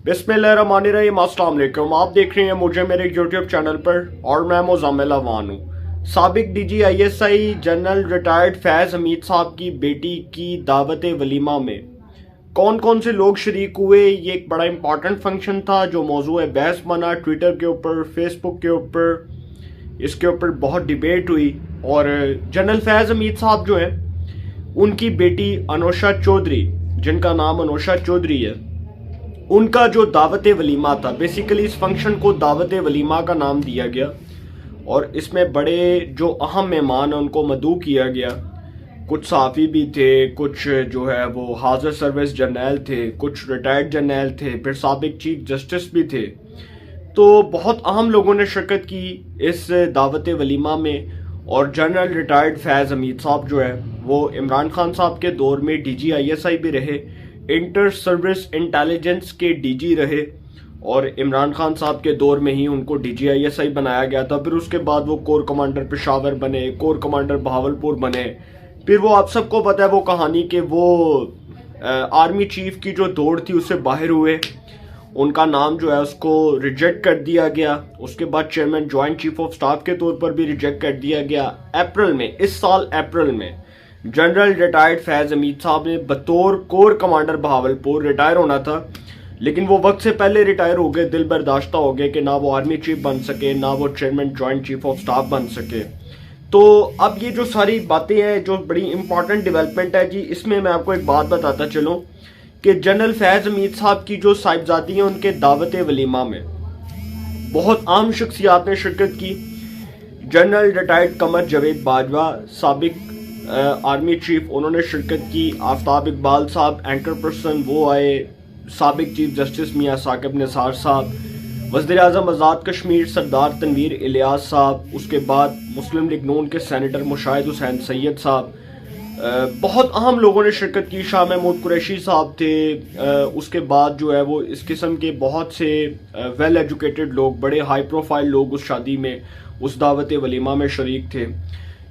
बिस्मिल्लाहिर्रहमानिर्रहीम, अस्सलाम वालेकुम। आप देख रहे हैं मुझे मेरे यूट्यूब चैनल पर और मैं मुज़म्मिल अवान हूँ। साबिक DGISI जनरल रिटायर्ड फैज़ हमीद साहब की बेटी की दावत वलीमा में कौन कौन से लोग शरीक हुए, ये एक बड़ा इंपॉर्टेंट फंक्शन था जो मौजू बहस बना ट्विटर के ऊपर, फेसबुक के ऊपर। इसके ऊपर बहुत डिबेट हुई और जनरल फैज़ हमीद साहब जो हैं उनकी बेटी अनोशा चौधरी, जिनका नाम अनोशा चौधरी है, उनका जो दावत वलीमा था, बेसिकली इस फंक्शन को दावत वलीमा का नाम दिया गया और इसमें बड़े जो अहम मेहमान हैं उनको मदऊ किया गया। कुछ सहाफ़ी भी थे, कुछ जो है वो हाज़िर सर्विस जर्नैल थे, कुछ रिटायर्ड जर्नैल थे, फिर साबिक चीफ जस्टिस भी थे। तो बहुत अहम लोगों ने शिरकत की इस दावत वलीमा में। और जनरल रिटायर्ड फैज़ हमीद साहब जो है वो इमरान खान साहब के दौर में DGISI भी रहे, इंटर सर्विस इंटेलिजेंस के DG रहे और इमरान खान साहब के दौर में ही उनको DGISI बनाया गया था। फिर उसके बाद वो कोर कमांडर पेशावर बने, कोर कमांडर बहावलपुर बने। फिर वो आप सबको पता है वो कहानी कि वो आर्मी चीफ की जो दौड़ थी उससे बाहर हुए, उनका नाम जो है उसको रिजेक्ट कर दिया गया। उसके बाद chairman joint chief of staff के तौर पर भी रिजेक्ट कर दिया गया। अप्रैल में, इस साल अप्रैल में जनरल रिटायर्ड फैज़ हमीद साहब ने बतौर कोर कमांडर बहावलपुर रिटायर होना था, लेकिन वो वक्त से पहले रिटायर हो गए। दिल बर्दाश्ता हो गए कि ना वो आर्मी चीफ बन सके, ना वो chairman joint chief of staff बन सके। तो अब ये जो सारी बातें हैं, जो बड़ी इंपॉर्टेंट डेवलपमेंट है जी, इसमें मैं आपको एक बात बताता चलूँ कि जनरल फैज़ हमीद साहब की जो साहिबजादी हैं उनके दावत वलीमा में बहुत आम शख्सियात ने शिरकत की। जनरल रिटायर्ड कमर जावेद बाजवा, साबिक आर्मी चीफ, उन्होंने शिरकत की। आफ्ताब इकबाल साहब एंकर पर्सन वो आए, साबिक चीफ जस्टिस मियाँ साकिब निसार साहब, वज़ीर आज़म आज़ाद कश्मीर सरदार तनवीर इलियास साहब, उसके बाद मुस्लिम लीग नून के सेनेटर मुशाहिद हुसैन सैयद साहब, बहुत अहम लोगों ने शिरकत की। शाह महमूद कुरैशी साहब थे। उसके बाद जो है वो इस किस्म के बहुत से वेल एजुकेटेड लोग, बड़े हाई प्रोफाइल लोग उस शादी में, उस दावत वलीमा में शरीक थे।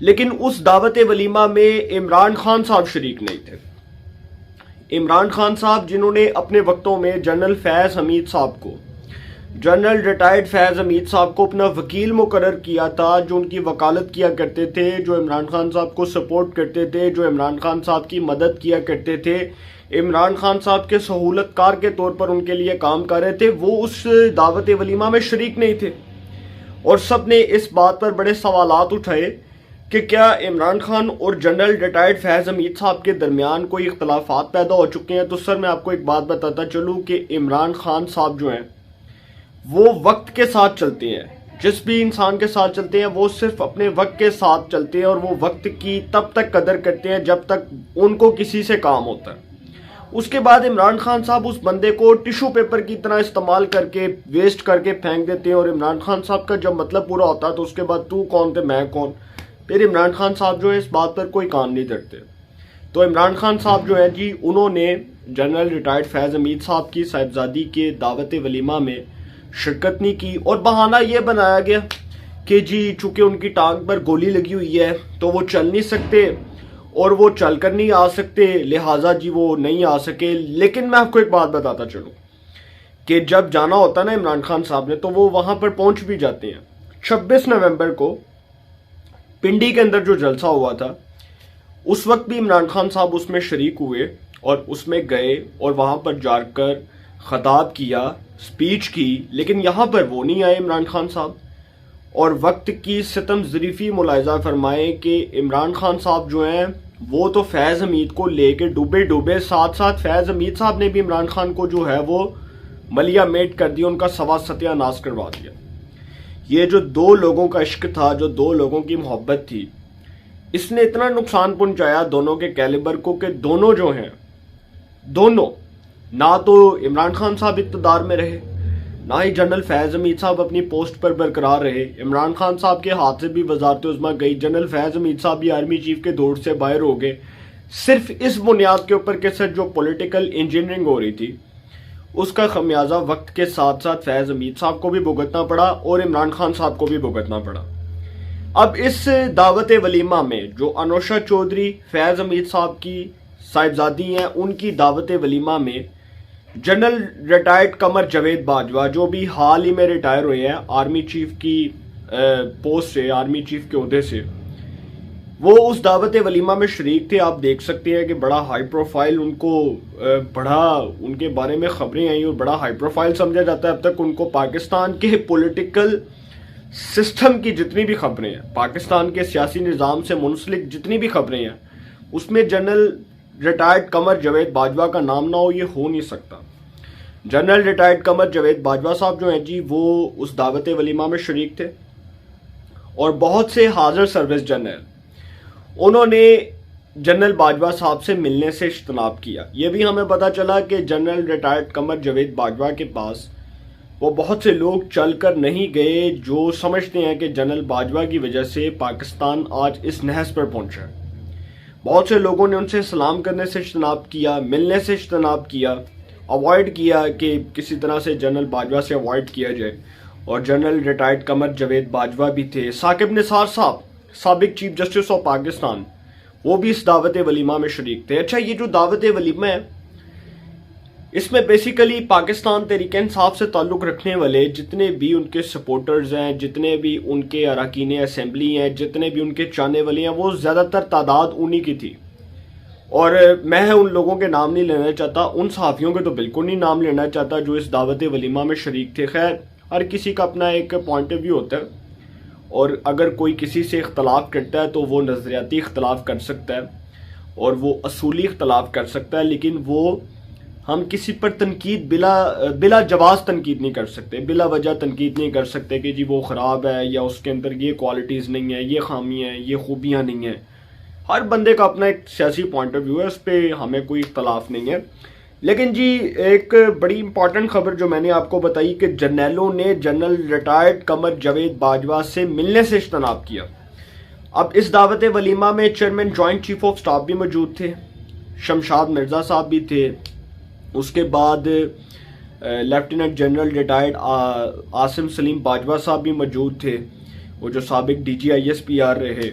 लेकिन उस दावत वलीमा में इमरान खान साहब शरीक नहीं थे। इमरान खान साहब जिन्होंने अपने वक्तों में जनरल फैज़ हमीद साहब को, जनरल रिटायर्ड फैज़ हमीद साहब को अपना वकील मुकर्रर किया था, जो उनकी वकालत किया करते थे, जो इमरान खान साहब को सपोर्ट करते थे, जो इमरान खान साहब की मदद किया करते थे, इमरान खान साहब के सहूलतकार के तौर पर उनके लिए काम कर रहे थे, वो उस दावत वलीमा में शरीक नहीं थे। और सब ने इस बात पर बड़े सवालात उठाए कि क्या इमरान खान और जनरल रिटायर्ड फैज़ हमीद साहब के दरमियान कोई इख्तलाफात पैदा हो चुके हैं। तो सर मैं आपको एक बात बताता चलूँ कि इमरान खान साहब जो हैं वो वक्त के साथ चलते हैं। जिस भी इंसान के साथ चलते हैं वो सिर्फ अपने वक्त के साथ चलते हैं और वो वक्त की तब तक कदर करते हैं जब तक उनको किसी से काम होता है। उसके बाद इमरान खान साहब उस बंदे को टिश्यू पेपर की तरह इस्तेमाल करके, वेस्ट करके फेंक देते हैं और इमरान खान साहब का जब मतलब पूरा होता है तो उसके बाद तू कौन थे मैं कौन, फिर इमरान खान साहब जो है इस बात पर कोई कान नहीं धरते। तो इमरान खान साहब जो है जी, उन्होंने जनरल रिटायर्ड फैज़ हमीद साहब की साहिबजादी के दावत वलीमा में शिरकत नहीं की और बहाना ये बनाया गया कि जी चूंकि उनकी टांग पर गोली लगी हुई है तो वो चल नहीं सकते और वो चल कर नहीं आ सकते, लिहाजा जी वो नहीं आ सके। लेकिन मैं आपको एक बात बताता चलूँ कि जब जाना होता है ना इमरान खान साहब ने, तो वो वहाँ पर पहुँच भी जाते हैं। 26 नवंबर को पिंडी के अंदर जो जलसा हुआ था उस वक्त भी इमरान खान साहब उसमें शरीक हुए और उसमें गए और वहाँ पर जाकर खताब किया, स्पीच की। लेकिन यहाँ पर वो नहीं आए इमरान खान साहब और वक्त की सितम ज़रीफ़ी मुलाहिज़ा फरमाए कि इमरान खान साहब जो हैं वो तो फैज़ हमीद को लेके डूबे डूबे, साथ साथ फैज़ हमीद साहब ने भी इमरान खान को जो है वो मलिया मेट कर दिया, उनका सवा सत्यानाश करवा दिया। ये जो दो लोगों का इश्क था, जो दो लोगों की मोहब्बत थी, इसने इतना नुकसान पहुंचाया दोनों के कैलिबर को कि दोनों जो हैं, दोनों ना तो इमरान खान साहब इक़्तिदार में रहे, ना ही जनरल फैज़ हमीद साहब अपनी पोस्ट पर बरकरार रहे। इमरान खान साहब के हाथ से भी वज़ारत उज़्मा गई, जनरल फैज़ हमीद साहब भी आर्मी चीफ के दौर से बाहर हो गए, सिर्फ इस बुनियाद के ऊपर कि सर जो पॉलिटिकल इंजीनियरिंग हो रही थी उसका खमियाजा वक्त के साथ साथ फैज़ हमीद साहब को भी भुगतना पड़ा और इमरान खान साहब को भी भुगतना पड़ा। अब इस दावत वलीमा में जो अनोशा चौधरी फैज़ हमीद साहब की साहिबजादी हैं, उनकी दावत वलीमा में जनरल रिटायर्ड कमर जावेद बाजवा, जो भी हाल ही में रिटायर हुए हैं आर्मी चीफ की पोस्ट से, आर्मी चीफ के ओहदे से, वो उस दावत वलीमा में शरीक थे। आप देख सकते हैं कि बड़ा हाई प्रोफाइल उनको बड़ा उनके बारे में खबरें आई और बड़ा हाई प्रोफाइल समझा जाता है। अब तक उनको पाकिस्तान के पॉलिटिकल सिस्टम की जितनी भी खबरें हैं, पाकिस्तान के सियासी निज़ाम से मुंसलिक जितनी भी खबरें हैं, उसमें जनरल रिटायर्ड कमर जावेद बाजवा का नाम ना हो, ये हो नहीं सकता। जनरल रिटायर्ड कमर जावेद बाजवा साहब जो हैं जी, वो उस दावत वलीमा में शरीक थे और बहुत से हाजिर सर्विस जनरल उन्होंने जनरल बाजवा साहब से मिलने से इज्तनाब किया। यह भी हमें पता चला कि जनरल रिटायर्ड कमर जावेद बाजवा के पास वो बहुत से लोग चल कर नहीं गए जो समझते हैं कि जनरल बाजवा की वजह से पाकिस्तान आज इस नहज पर पहुंचा है। बहुत से लोगों ने उनसे सलाम करने से इज्तनाब किया, मिलने से इज्तनाब किया, अवॉइड किया कि किसी तरह से जनरल बाजवा से अवॉइड किया जाए। और जनरल रिटायर्ड कमर जावेद बाजवा भी थे। साकिब निसार साहब, साबिक चीफ जस्टिस ऑफ पाकिस्तान, वो भी इस दावत वलीमा में शरीक थे। अच्छा, ये जो दावत वलीमा है, इसमें बेसिकली पाकिस्तान तहरीक इंसाफ से ताल्लुक़ रखने वाले जितने भी उनके सपोर्टर्स हैं, जितने भी उनके अरकान असेंबली हैं, जितने भी उनके चाहने वाले हैं, वो ज़्यादातर तादाद उन्हीं की थी। और मैं उन लोगों के नाम नहीं लेना चाहता, उन सहाफ़ियों के तो बिल्कुल नहीं नाम लेना चाहता जो इस दावत वलीमा में शरीक थे। खैर, हर किसी का अपना एक पॉइंट ऑफ व्यू होता है और अगर कोई किसी से इख्तलाफ करता है तो वो नज़रियाती इख्तलाफ कर सकता है और वो असूली इख्तलाफ कर सकता है, लेकिन वो हम किसी पर तनकीद बिला जवाज़ तनकीद नहीं कर सकते, बिला वजह तनकीद नहीं कर सकते कि जी वो ख़राब है या उसके अंदर ये क्वालिटीज़ नहीं है, ये खामी है, ये खूबियाँ नहीं हैं। हर बंदे का अपना एक सियासी पॉइंट ऑफ व्यू है, उस पर हमें कोई इख्तलाफ नहीं है। लेकिन जी, एक बड़ी इंपॉर्टेंट खबर जो मैंने आपको बताई कि जर्नलों ने जनरल रिटायर्ड कमर जावेद बाजवा से मिलने से इज्तनाब किया। अब इस दावत वलीमा में chairman joint chief of staff भी मौजूद थे, शमशाद मिर्ज़ा साहब भी थे, उसके बाद lieutenant general retired Asim Salim Bajwa साहब भी मौजूद थे, वो जो साबिक DGISPR रहे,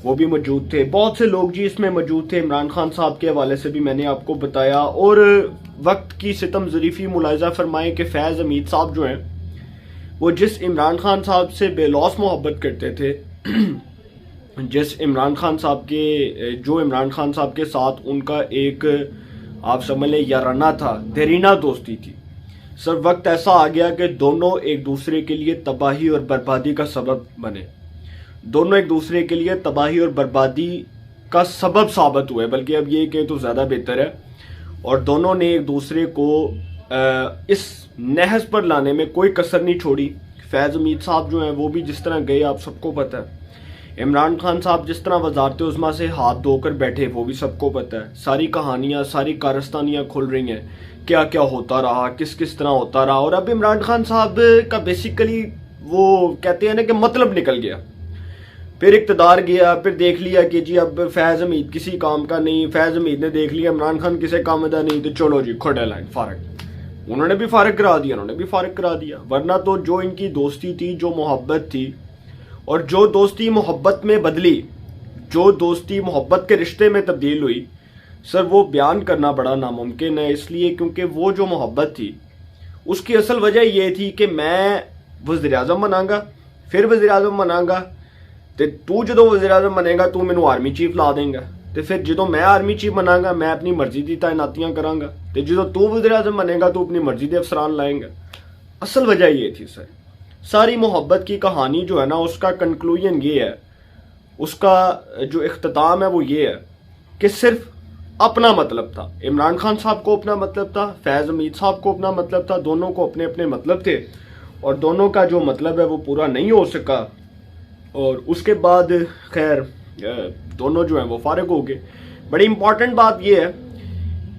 वो भी मौजूद थे। बहुत से लोग जी इसमें मौजूद थे। इमरान खान साहब के हवाले से भी मैंने आपको बताया। और वक्त की सितम ज़रीफ़ी मुलाहिज़ा फरमाएं कि फैज़ हमीद साहब जो हैं, वो जिस इमरान खान साहब से बेलौस मोहब्बत करते थे, जिस इमरान खान साहब के जो इमरान खान साहब के साथ उनका एक आप समझ लें याराना था, देरीना दोस्ती थी, सर वक्त ऐसा आ गया कि दोनों एक दूसरे के लिए तबाही और बर्बादी का सबब बने। दोनों एक दूसरे के लिए तबाही और बर्बादी का सबब साबित हुए, बल्कि अब ये कहे तो ज़्यादा बेहतर है। और दोनों ने एक दूसरे को इस नहज पर लाने में कोई कसर नहीं छोड़ी। फैज़ हमीद साहब जो हैं वो भी जिस तरह गए आप सबको पता है, इमरान खान साहब जिस तरह वजारत उज़्मा से हाथ धोकर बैठे वो भी सबको पता है। सारी कहानियाँ, सारी कारस्तानियाँ खुल रही हैं, क्या क्या होता रहा, किस किस तरह होता रहा। और अब इमरान खान साहब का बेसिकली वो कहते हैं ना कि मतलब निकल गया, फिर इक़्तिदार गया, फिर देख लिया कि जी अब फैज़ हमीद किसी काम का नहीं, फैज़ हमीद ने देख लिया इमरान खान किसी काम का नहीं, तो चलो जी खड़ा लाइन फारग। उन्होंने भी फारग करा दिया, उन्होंने भी फारग करा दिया। वरना तो जो इनकी दोस्ती थी, जो मोहब्बत थी, और जो दोस्ती मोहब्बत में बदली, जो दोस्ती मोहब्बत के रिश्ते में तब्दील हुई, सर वो बयान करना बड़ा नामुमकिन है। इसलिए क्योंकि वो जो मोहब्बत थी उसकी असल वजह ये थी कि मैं वज़ीर-ए-आज़म बनांगा, फिर वज़ीर-ए-आज़म बनांगा, तो तू जो वज़ीर-ए-आज़म बनेगा तू मैनू आर्मी चीफ ला देंगा, तो फिर जो मैं आर्मी चीफ बनांगा मैं अपनी मर्जी की तैनातियां करांगा, तो जो तू वज़ीर-ए-आज़म बनेगा तू अपनी मर्जी के अफसरान लाएंगा। असल वजह ये थी सर। सारी मोहब्बत की कहानी जो है ना, उसका कंक्लूजन ये है, उसका जो इख्तिताम है वो ये है कि सिर्फ अपना मतलब था। इमरान खान साहब को अपना मतलब था, फैज़ हमीद साहब को अपना मतलब था, दोनों को अपने अपने मतलब थे और दोनों का जो मतलब है वो पूरा नहीं हो सका। और उसके बाद खैर दोनों जो हैं वो फारिग हो गए। बड़ी इंपॉर्टेंट बात यह है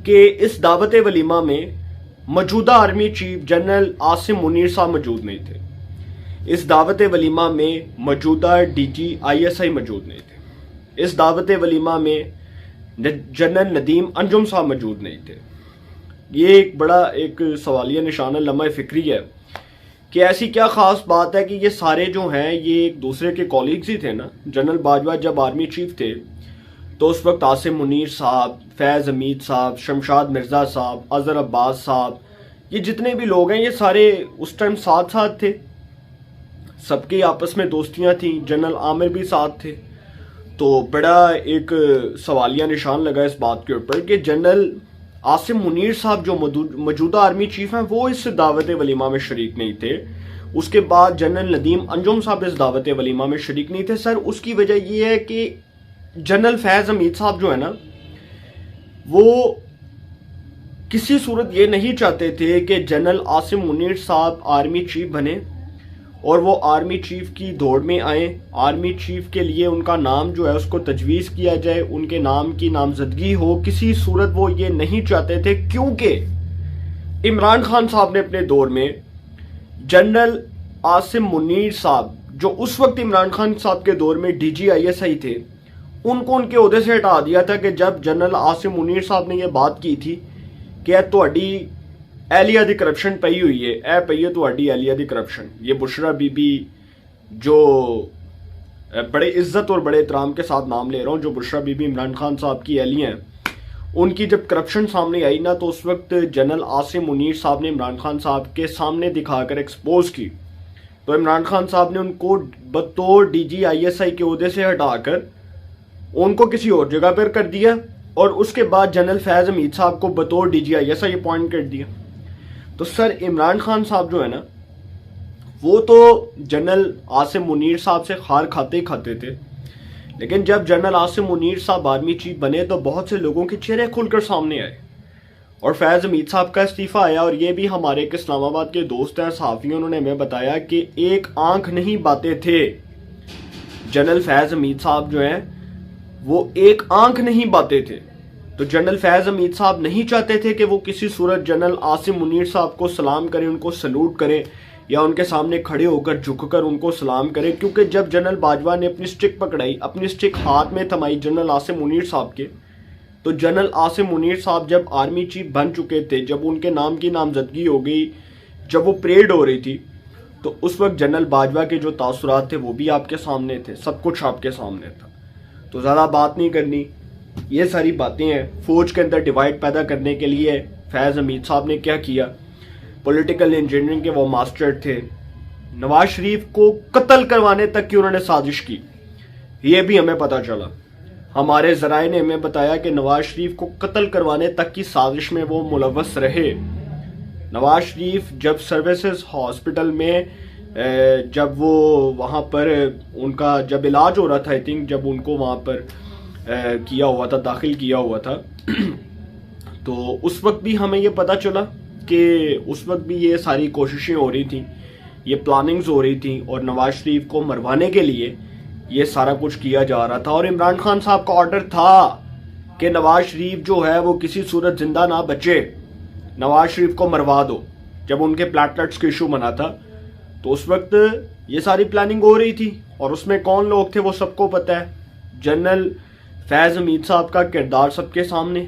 कि इस दावत वलीमा में मौजूदा army chief general Asim Munir साहब मौजूद नहीं थे। इस दावत वलीमा में मौजूदा DGISI मौजूद नहीं थे। इस दावत वलीमा में जनरल नदीम अंजुम साहब मौजूद नहीं थे। ये एक बड़ा एक सवालिया निशान लम्हा फिक्री है कि ऐसी क्या ख़ास बात है कि ये सारे जो हैं ये एक दूसरे के कॉलीग्स ही थे ना। जनरल बाजवा जब आर्मी चीफ थे तो उस वक्त आसिम मुनीर साहब, फैज़ हमीद साहब, शमशाद मिर्ज़ा साहब, अज़हर अब्बास साहब, ये जितने भी लोग हैं ये सारे उस टाइम साथ साथ थे, सबकी आपस में दोस्तियां थी। जनरल आमिर भी साथ थे। तो बड़ा एक सवालिया निशान लगा इस बात के ऊपर कि जनरल आसिम मुनीर साहब जो मौजूदा आर्मी चीफ हैं वो इस दावत वलीमा में शरीक नहीं थे। उसके बाद जनरल नदीम अंजुम साहब इस दावत वलीमा में शरीक नहीं थे। सर उसकी वजह यह है कि जनरल फैज़ हमीद साहब जो है ना, वो किसी सूरत ये नहीं चाहते थे कि जनरल आसिम मुनीर साहब आर्मी चीफ बने और वो आर्मी चीफ की दौड़ में आए। आर्मी चीफ के लिए उनका नाम जो है उसको तजवीज़ किया जाए, उनके नाम की नामजदगी हो। किसी सूरत वो ये नहीं चाहते थे, क्योंकि इमरान खान साहब ने अपने दौर में जनरल आसिम मुनीर साहब जो उस वक्त इमरान खान साहब के दौर में DGISI थे, उनको उनके ओहदे से हटा दिया था कि जब जनरल आसिम मुनीर साहब ने यह बात की थी कि तुहाडी एहलिया दी करप्शन पई हुई है, ए पई है तुहाडी एहलिया दी करप्शन। ये बुशरा बीबी जो बड़े इज्जत और बड़े एहतराम के साथ नाम ले रहा हूँ, जो बुशरा बीबी इमरान खान साहब की एहलियाँ हैं, उनकी जब करप्शन सामने आई ना, तो उस वक्त जनरल आसिम मुनीर साहब ने इमरान खान साहब के सामने दिखाकर एक्सपोज की। तो इमरान खान साहब ने उनको बतौर DGISI के ओहदे से हटाकर उनको किसी और जगह पर कर दिया और उसके बाद जनरल फैज़ हमीद साहब को बतौर DGISI अपॉइंट कर दिया। तो सर इमरान खान साहब जो है ना, वो तो जनरल आसिम मुनीर साहब से खार खाते ही खाते थे, लेकिन जब जनरल आसिम मुनीर साहब आर्मी चीफ बने तो बहुत से लोगों के चेहरे खुलकर सामने आए और फैज़ हमीद साहब का इस्तीफा आया। और ये भी हमारे एक इस्लामाबाद के दोस्त हैं सहाफ़ी, उन्होंने हमें बताया कि एक आंख नहीं बातें थे। जनरल फैज़ हमीद साहब जो हैं वो एक आंख नहीं बातें थे। तो जनरल फैज़ हमीद साहब नहीं चाहते थे कि वो किसी सूरत जनरल आसिम मुनीर साहब को सलाम करें, उनको सलूट करें या उनके सामने खड़े होकर झुककर उनको सलाम करें, क्योंकि जब जनरल बाजवा ने अपनी स्टिक पकड़ाई, अपनी स्टिक हाथ में थमाई जनरल आसिम मुनीर साहब के, तो जनरल आसिम मुनीर साहब जब आर्मी चीफ बन चुके थे, जब उनके नाम की नामजदगी हो गई, जब वो परेड हो रही थी, तो उस वक्त जनरल बाजवा के जो तासुरात थे वो भी आपके सामने थे, सब कुछ आपके सामने था। तो ज़्यादा बात नहीं करनी, ये सारी बातें हैं। फौज के अंदर डिवाइड पैदा करने के लिए फैज़ हमीद साहब ने क्या किया, पॉलिटिकल इंजीनियरिंग के वो मास्टर थे। नवाज शरीफ को कत्ल करवाने तक की उन्होंने साजिश की, ये भी हमें पता चला। हमारे जराए ने हमें बताया कि नवाज शरीफ को कत्ल करवाने तक की साजिश में वो मुलव्वस रहे। नवाज शरीफ जब सर्विसेज हॉस्पिटल में जब वो वहाँ पर उनका जब इलाज हो रहा था, आई थिंक जब उनको वहाँ पर किया हुआ था, दाखिल किया हुआ था, तो उस वक्त भी हमें ये पता चला कि उस वक्त भी ये सारी कोशिशें हो रही थी, ये प्लानिंग्स हो रही थी और नवाज शरीफ को मरवाने के लिए ये सारा कुछ किया जा रहा था। और इमरान खान साहब का ऑर्डर था कि नवाज शरीफ जो है वो किसी सूरत जिंदा ना बचे, नवाज शरीफ को मरवा दो। जब उनके प्लेटलेट्स का इशू बना था तो उस वक्त ये सारी प्लानिंग हो रही थी और उसमें कौन लोग थे वो सबको पता है। जनरल फैज़ हमीद साहब का किरदार सबके सामने,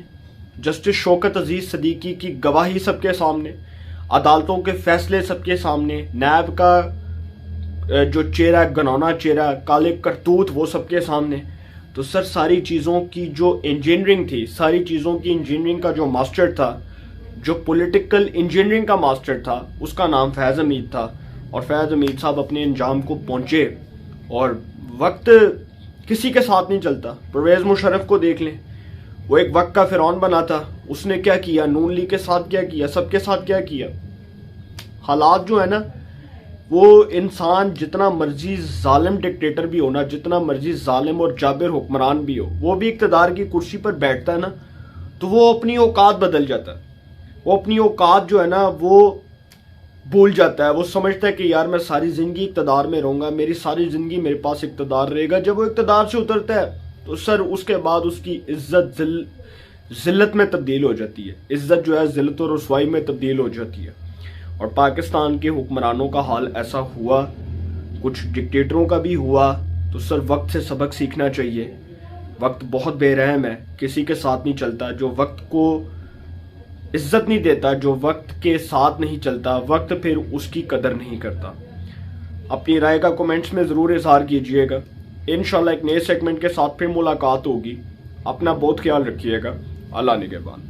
जस्टिस शौकत अजीज सदीकी की गवाही सबके सामने, अदालतों के फैसले सबके सामने, नैब का जो चेहरा, गनौना चेहरा, काले करतूत, वो सबके सामने। तो सर सारी चीज़ों की जो इंजीनियरिंग थी, सारी चीज़ों की इंजीनियरिंग का जो मास्टर था, जो पॉलिटिकल इंजीनियरिंग का मास्टर था, उसका नाम फैज़ हमीद था। और फैज़ हमीद साहब अपने अंजाम को पहुँचे और वक्त किसी के साथ नहीं चलता। परवेज़ मुशर्रफ को देख लें, वो एक वक्त का फिरौन बना था, उसने क्या किया, नून लीग के साथ क्या किया, सबके साथ क्या किया। हालात जो है ना, वो इंसान जितना मर्जी जालिम डिक्टेटर भी हो ना, जितना मर्जी जालिम और जाबिर हुक्मरान भी हो, वो भी इक़्तिदार की कुर्सी पर बैठता है ना, तो वो अपनी औकात बदल जाता है। वो अपनी औकात जो है ना वो भूल जाता है। वो समझता है कि यार मैं सारी ज़िंदगी इक़्तिदार में रहूँगा, मेरी सारी ज़िंदगी मेरे पास इक़्तिदार रहेगा। जब वो इक़्तिदार से उतरता है तो सर उसके बाद उसकी इज्जत जिल्लत में तब्दील हो जाती है। इज्जत जो है जिल्लत और रुसवाई में तब्दील हो जाती है। और पाकिस्तान के हुक्मरानों का हाल ऐसा हुआ, कुछ डिक्टेटरों का भी हुआ। तो सर वक्त से सबक सीखना चाहिए। वक्त बहुत बेरहम है, किसी के साथ नहीं चलता। जो वक्त को इज्जत नहीं देता, जो वक्त के साथ नहीं चलता, वक्त फिर उसकी कदर नहीं करता। अपनी राय का कमेंट्स में ज़रूर इजहार कीजिएगा। इंशाल्लाह एक नए सेगमेंट के साथ फिर मुलाकात होगी। अपना बहुत ख्याल रखिएगा। अल्लाह निगहबान।